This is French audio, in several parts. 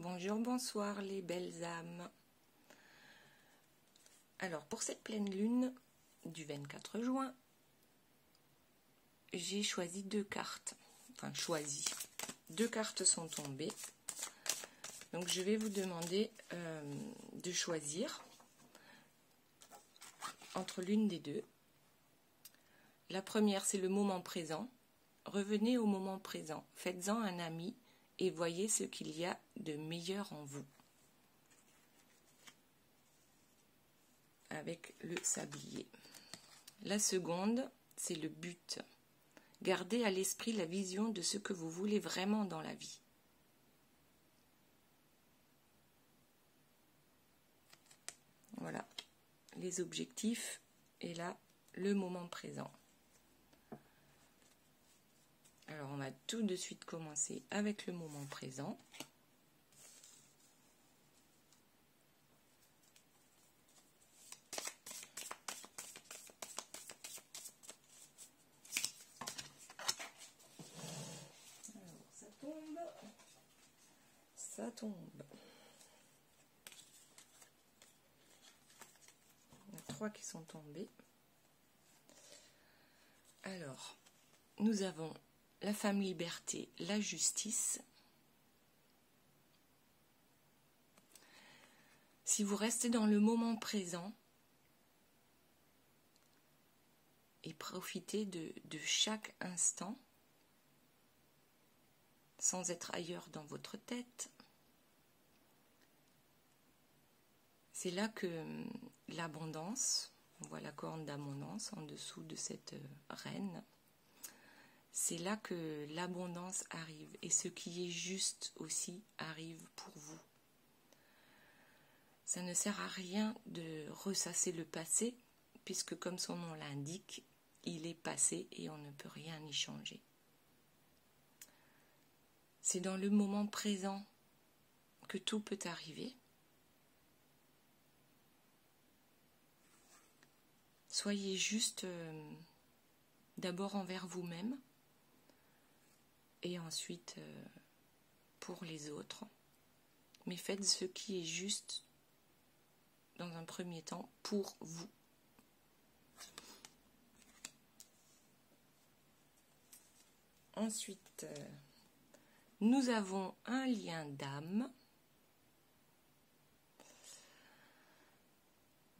Bonjour, bonsoir les belles âmes. Alors pour cette pleine lune du 24 juin, j'ai choisi deux cartes. Enfin choisi. Deux cartes sont tombées. Donc je vais vous demander de choisir entre l'une des deux. La première, c'est le moment présent. Revenez au moment présent. Faites-en un ami et voyez ce qu'il y a de meilleur en vous. Avec le sablier. La seconde, c'est le but. Gardez à l'esprit la vision de ce que vous voulez vraiment dans la vie. Voilà, les objectifs et là, le moment présent. Alors, on va tout de suite commencer avec le moment présent. Alors, ça tombe. Ça tombe. Il y en a 3 qui sont tombés. Alors, nous avons la femme liberté, la justice. Si vous restez dans le moment présent et profitez de chaque instant, sans être ailleurs dans votre tête, c'est là que l'abondance, on voit la corne d'abondance en dessous de cette reine, c'est là que l'abondance arrive et ce qui est juste aussi arrive pour vous. Ça ne sert à rien de ressasser le passé puisque comme son nom l'indique, il est passé et on ne peut rien y changer. C'est dans le moment présent que tout peut arriver. Soyez juste d'abord envers vous-même et ensuite pour les autres. Mais faites ce qui est juste dans un premier temps pour vous. Ensuite, nous avons un lien d'âme.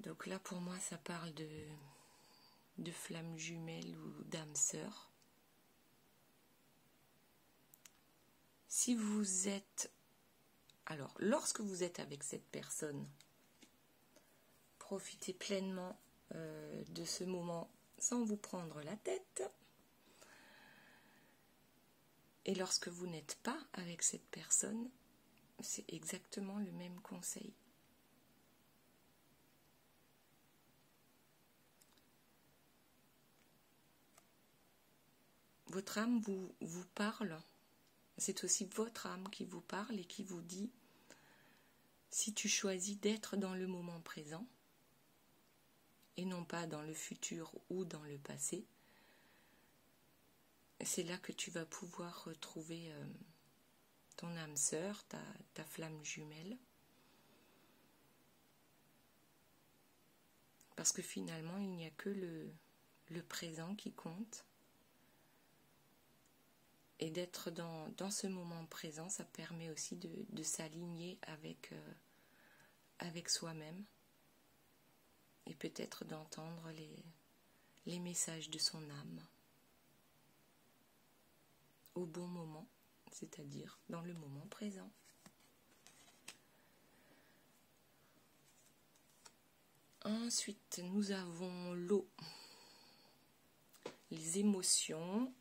Donc là, pour moi, ça parle de flamme jumelle ou d'âme sœur. Si vous êtes... Alors, lorsque vous êtes avec cette personne, profitez pleinement de ce moment sans vous prendre la tête. Et lorsque vous n'êtes pas avec cette personne, c'est exactement le même conseil. Votre âme vous parle. C'est aussi votre âme qui vous parle et qui vous dit si tu choisis d'être dans le moment présent et non pas dans le futur ou dans le passé, c'est là que tu vas pouvoir retrouver ton âme sœur, ta flamme jumelle. Parce que finalement, il n'y a que le présent qui compte. Et d'être dans ce moment présent, ça permet aussi de s'aligner avec soi-même. Et peut-être d'entendre les messages de son âme. Au bon moment, c'est-à-dire dans le moment présent. Ensuite, nous avons l'eau, les émotions,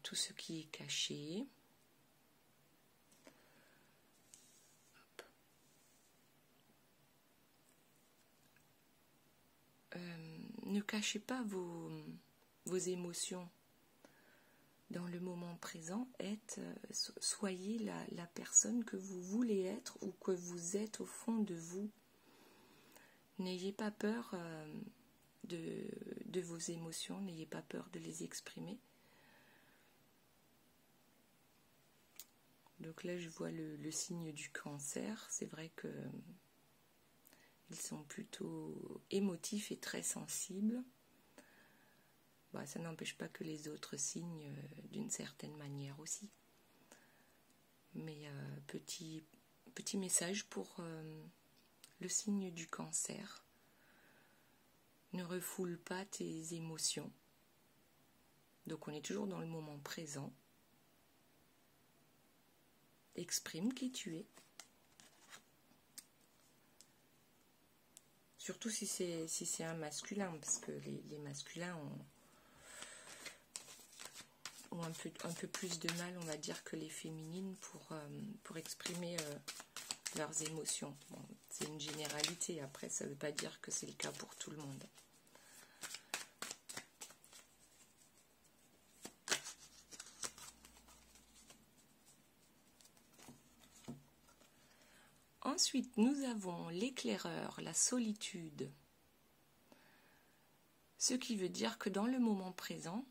tout ce qui est caché. Ne cachez pas vos émotions. Dans le moment présent, soyez la personne que vous voulez être ou que vous êtes au fond de vous. N'ayez pas peur de vos émotions, n'ayez pas peur de les exprimer. Donc là, je vois le signe du Cancer. C'est vrai que ils sont plutôt émotifs et très sensibles. Bah, ça n'empêche pas que les autres signes d'une certaine manière aussi. Mais petit message pour le signe du Cancer. Ne refoule pas tes émotions. Donc on est toujours dans le moment présent. Exprime qui tu es. Surtout si c'est un masculin, parce que les masculins ont un peu plus de mal, on va dire, que les féminines pour exprimer leurs émotions. Bon, c'est une généralité, après ça ne veut pas dire que c'est le cas pour tout le monde. Ensuite, nous avons l'éclaireur, la solitude. Ce qui veut dire que dans le moment présent,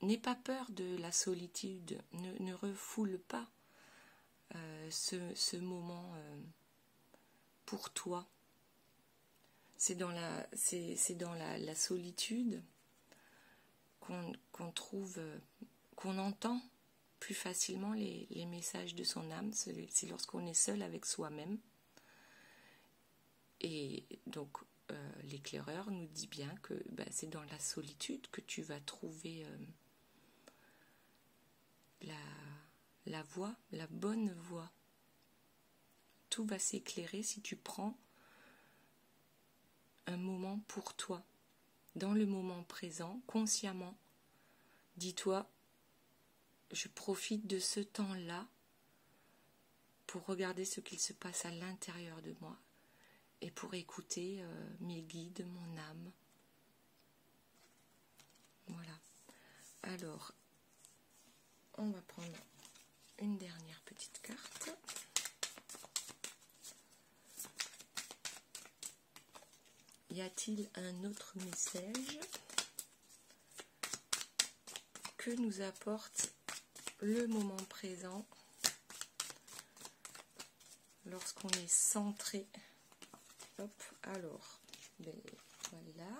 n'aie pas peur de la solitude, ne refoule pas ce moment pour toi. C'est dans la solitude qu'on trouve, qu'on entend plus facilement les messages de son âme. C'est lorsqu'on est seul avec soi-même. Et donc l'éclaireur nous dit bien que c'est dans la solitude que tu vas trouver la voie, la bonne voie. Tout va s'éclairer si tu prends un moment pour toi, dans le moment présent, consciemment. Dis-toi, je profite de ce temps-là pour regarder ce qu'il se passe à l'intérieur de moi et pour écouter mes guides, mon âme. Voilà. Alors, on va prendre une dernière petite carte. Y a-t-il un autre message que nous apporte le moment présent lorsqu'on est centré? Hop, alors, voilà.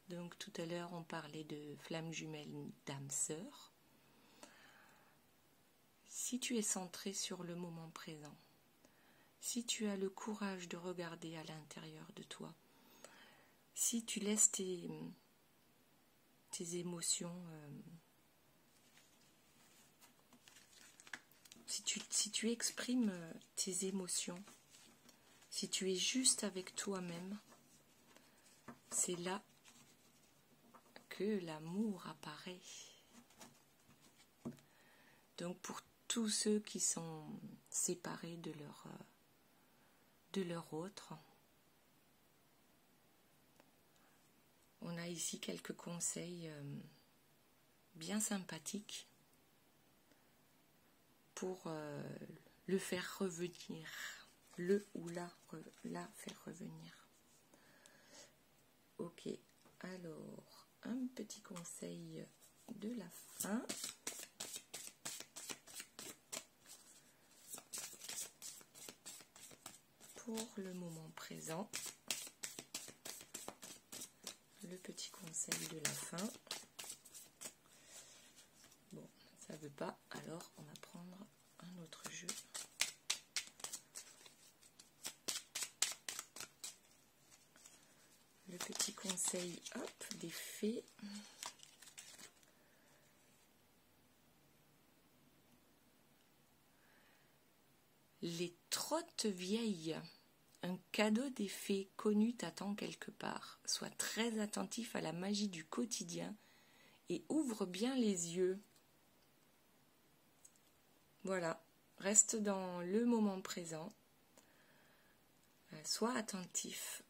Donc tout à l'heure on parlait de flamme jumelle d'âme sœur. Si tu es centré sur le moment présent, si tu as le courage de regarder à l'intérieur de toi, si tu laisses tes émotions, si tu exprimes tes émotions, si tu es juste avec toi-même, c'est là que l'amour apparaît. Donc pour tous ceux qui sont séparés de leur autre, on a ici quelques conseils bien sympathiques pour le faire revenir, le ou la faire revenir. Ok, alors un petit conseil de la fin. Pour le moment présent, le petit conseil de la fin. Bon, ça ne veut pas, alors on va prendre un autre jeu. Le petit conseil, hop, des fées. Les trottes vieilles. Un cadeau des fées connu t'attend quelque part. Sois très attentif à la magie du quotidien et ouvre bien les yeux. Voilà, reste dans le moment présent. Sois attentif.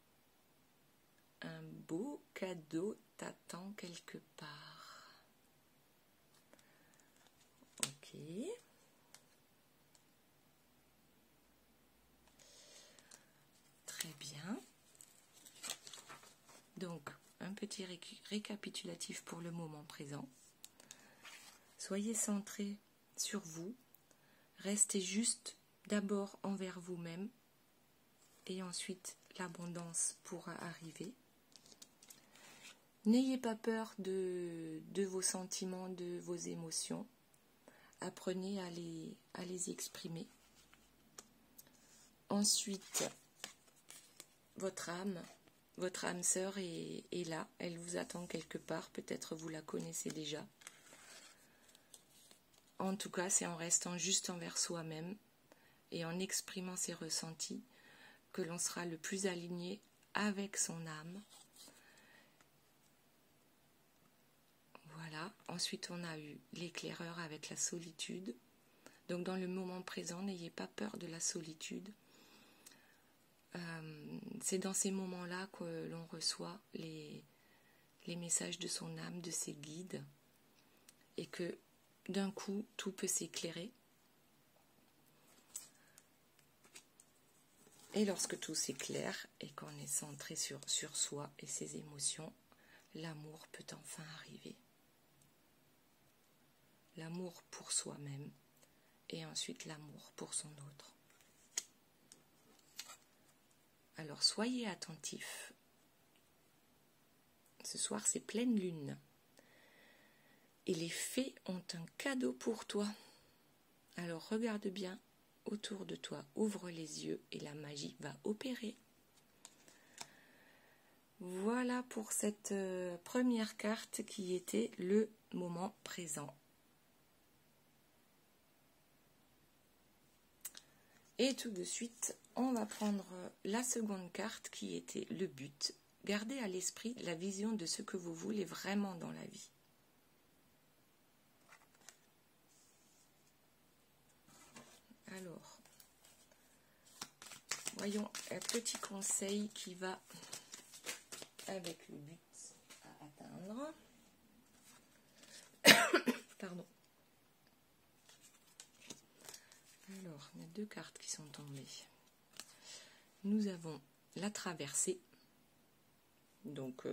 Un beau cadeau t'attend quelque part. Ok. Très bien. Donc, un petit récapitulatif pour le moment présent. Soyez centrés sur vous. Restez juste d'abord envers vous-même et ensuite l'abondance pourra arriver. N'ayez pas peur de vos sentiments, de vos émotions. Apprenez à les exprimer. Ensuite, votre âme sœur est là. Elle vous attend quelque part. Peut-être vous la connaissez déjà. En tout cas, c'est en restant juste envers soi-même et en exprimant ses ressentis que l'on sera le plus aligné avec son âme. Voilà. Ensuite, on a eu l'éclaireur avec la solitude. Donc, dans le moment présent, n'ayez pas peur de la solitude. C'est dans ces moments-là que l'on reçoit les messages de son âme, de ses guides, et que d'un coup, tout peut s'éclairer. Et lorsque tout s'éclaire et qu'on est centré sur soi et ses émotions, l'amour peut enfin arriver. L'amour pour soi-même et ensuite l'amour pour son autre. Alors soyez attentifs. Ce soir, c'est pleine lune. Et les fées ont un cadeau pour toi. Alors regarde bien autour de toi, ouvre les yeux et la magie va opérer. Voilà pour cette première carte qui était le moment présent. Et tout de suite, on va prendre la seconde carte qui était le but. Gardez à l'esprit la vision de ce que vous voulez vraiment dans la vie. Alors, voyons un petit conseil qui va avec le but à atteindre. Pardon. Alors, il y a deux cartes qui sont tombées. Nous avons la traversée. Donc,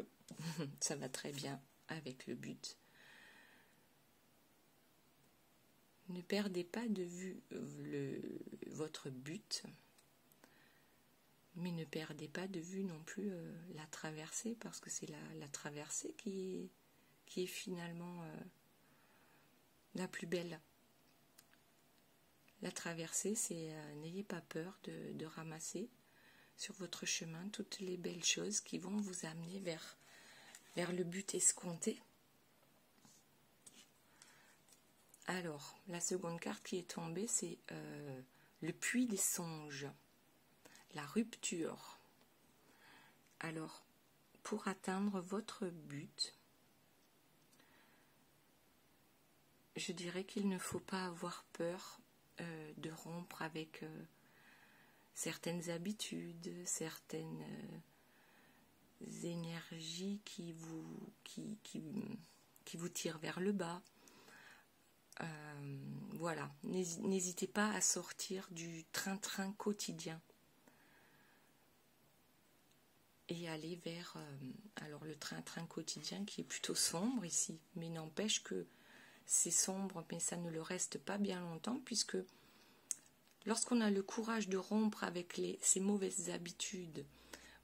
ça va très bien avec le but. Ne perdez pas de vue votre but, mais ne perdez pas de vue non plus la traversée, parce que c'est la traversée qui est finalement la plus belle. La traversée, c'est n'ayez pas peur de ramasser sur votre chemin toutes les belles choses qui vont vous amener vers le but escompté. Alors, la seconde carte qui est tombée, c'est le puits des songes, la rupture. Alors, pour atteindre votre but, je dirais qu'il ne faut pas avoir peur de rompre avec certaines habitudes, certaines énergies qui vous tirent vers le bas. Voilà, n'hésitez pas à sortir du train-train quotidien et aller vers alors le train-train quotidien qui est plutôt sombre ici, mais n'empêche que c'est sombre, mais ça ne le reste pas bien longtemps, puisque lorsqu'on a le courage de rompre avec ces mauvaises habitudes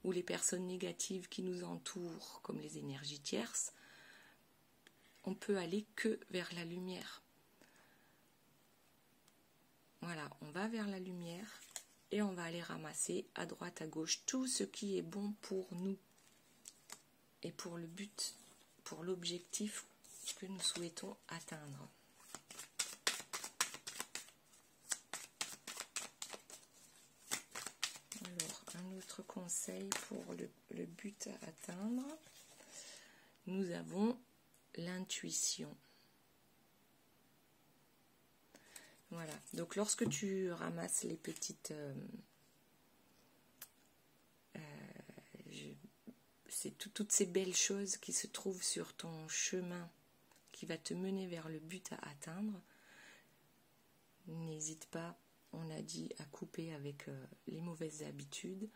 ou les personnes négatives qui nous entourent, comme les énergies tierces, on peut aller que vers la lumière. Voilà, on va vers la lumière et on va aller ramasser à droite, à gauche tout ce qui est bon pour nous et pour le but, pour l'objectif que nous souhaitons atteindre. Alors, un autre conseil pour le but à atteindre, nous avons l'intuition. Voilà, donc lorsque tu ramasses les petites... c'est toutes ces belles choses qui se trouvent sur ton chemin, qui va te mener vers le but à atteindre, n'hésite pas, on a dit, à couper avec les mauvaises habitudes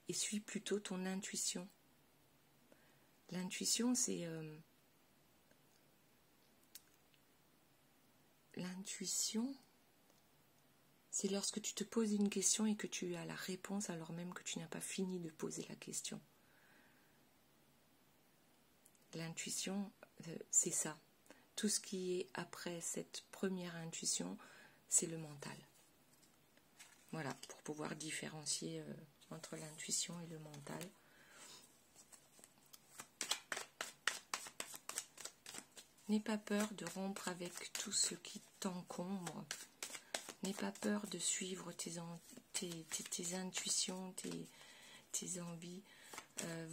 et suis plutôt ton intuition. L'intuition, c'est l'intuition, c'est lorsque tu te poses une question et que tu as la réponse alors même que tu n'as pas fini de poser la question. L'intuition, c'est ça. Tout ce qui est après cette première intuition, c'est le mental. Voilà, pour pouvoir différencier entre l'intuition et le mental. N'aie pas peur de rompre avec tout ce qui t'encombre. N'aie pas peur de suivre tes intuitions, tes envies.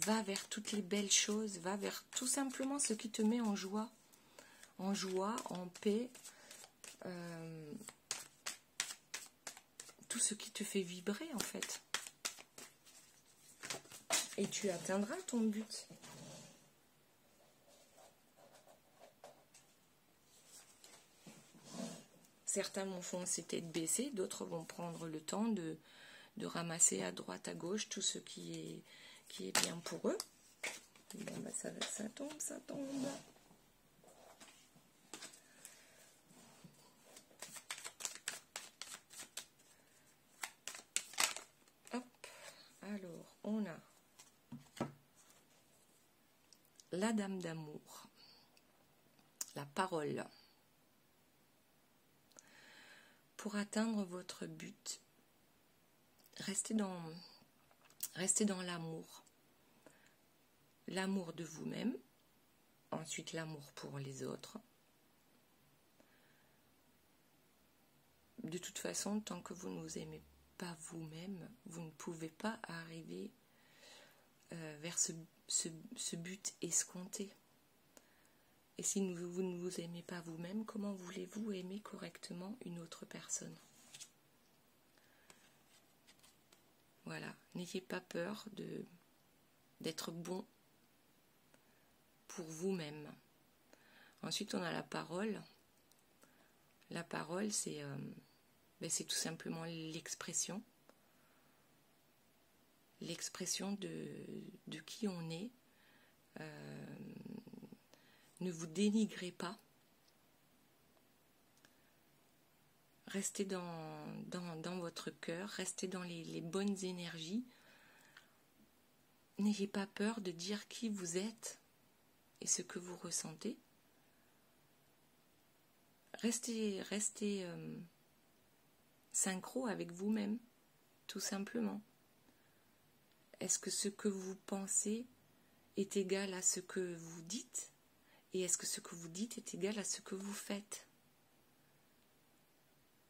Va vers toutes les belles choses, va vers tout simplement ce qui te met en joie, en paix, tout ce qui te fait vibrer en fait. Et tu atteindras ton but. Certains vont foncer tête baissée, d'autres vont prendre le temps de ramasser à droite, à gauche tout ce qui est bien pour eux. Bon, bah ça tombe, ça tombe. Hop, alors on a la dame d'amour, la parole. Pour atteindre votre but, restez dans l'amour. L'amour de vous-même, ensuite l'amour pour les autres. De toute façon, tant que vous ne vous aimez pas vous-même, vous ne pouvez pas arriver vers ce but escompté. Et si vous ne vous aimez pas vous-même, comment voulez-vous aimer correctement une autre personne? Voilà, n'ayez pas peur d'être bon pour vous-même. Ensuite, on a la parole. La parole, c'est tout simplement l'expression. L'expression de qui on est. Ne vous dénigrez pas. Restez dans votre cœur, restez dans les bonnes énergies. N'ayez pas peur de dire qui vous êtes et ce que vous ressentez. Restez synchro avec vous-même, tout simplement. Est-ce que ce que vous pensez est égal à ce que vous dites? Et est-ce que ce que vous dites est égal à ce que vous faites?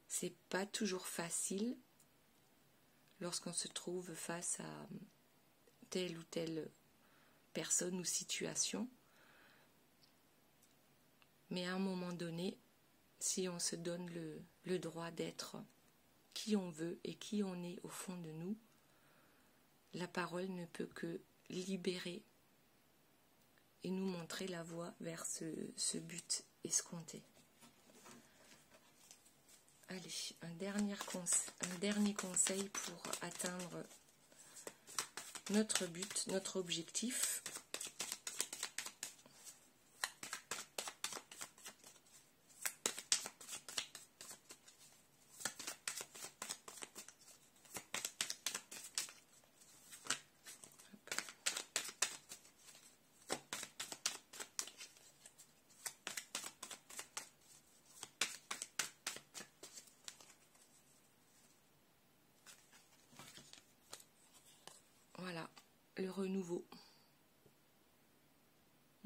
C'est pas toujours facile lorsqu'on se trouve face à telle ou telle personne ou situation. Mais à un moment donné, si on se donne le droit d'être qui on veut et qui on est au fond de nous, la parole ne peut que libérer et nous montrer la voie vers ce but escompté. Allez, un dernier conseil pour atteindre notre but, notre objectif. Voilà, le renouveau.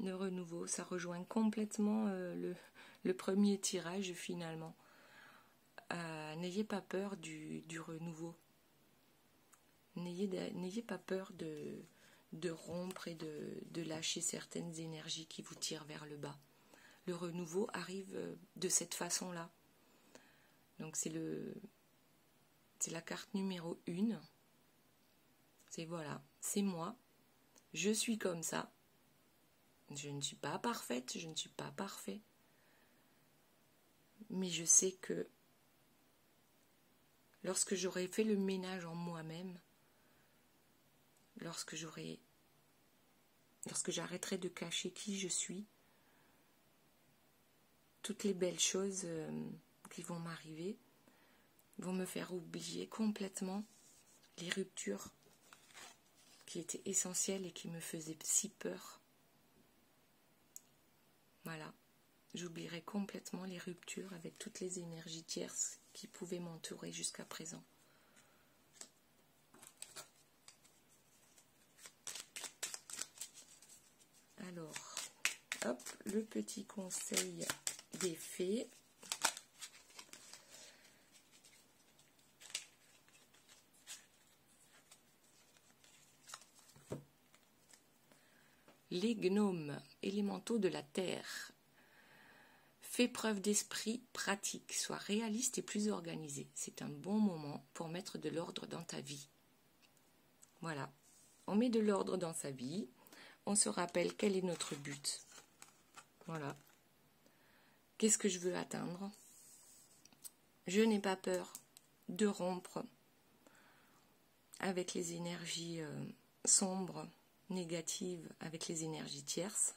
Le renouveau, ça rejoint complètement le premier tirage finalement. N'ayez pas peur du renouveau. N'ayez pas peur de rompre et de lâcher certaines énergies qui vous tirent vers le bas. Le renouveau arrive de cette façon-là. Donc c'est la carte numéro 1. C'est voilà, c'est moi, je suis comme ça, je ne suis pas parfaite, je ne suis pas parfait, mais je sais que lorsque j'aurai fait le ménage en moi-même, lorsque j'arrêterai de cacher qui je suis, toutes les belles choses qui vont m'arriver vont me faire oublier complètement les ruptures qui étaient essentielles et qui me faisaient si peur. Voilà, j'oublierai complètement les ruptures avec toutes les énergies tierces qui pouvaient m'entourer jusqu'à présent. Alors, hop, le petit conseil des fées. Les gnomes élémentaux de la terre. Fais preuve d'esprit pratique, sois réaliste et plus organisé. C'est un bon moment pour mettre de l'ordre dans ta vie. Voilà, on met de l'ordre dans sa vie, on se rappelle quel est notre but. Voilà. Qu'est-ce que je veux atteindre? Je n'ai pas peur de rompre avec les énergies sombres, négatives, avec les énergies tierces.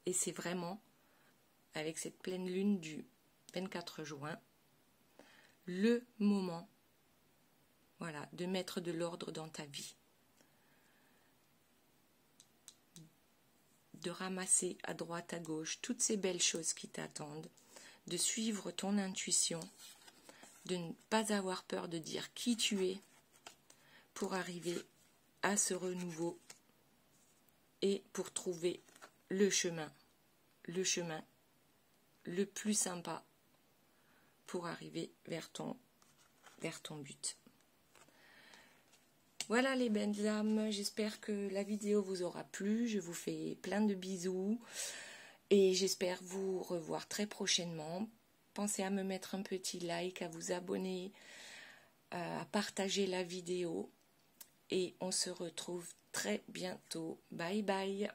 Et c'est vraiment, avec cette pleine lune du 24 juin, le moment, voilà, de mettre de l'ordre dans ta vie. De ramasser à droite, à gauche, toutes ces belles choses qui t'attendent, de suivre ton intuition, de ne pas avoir peur de dire qui tu es pour arriver à ce renouveau et pour trouver le chemin le plus sympa pour arriver vers ton but. Voilà les belles âmes, j'espère que la vidéo vous aura plu, je vous fais plein de bisous et j'espère vous revoir très prochainement. Pensez à me mettre un petit like, à vous abonner, à partager la vidéo et on se retrouve très bientôt. Bye bye.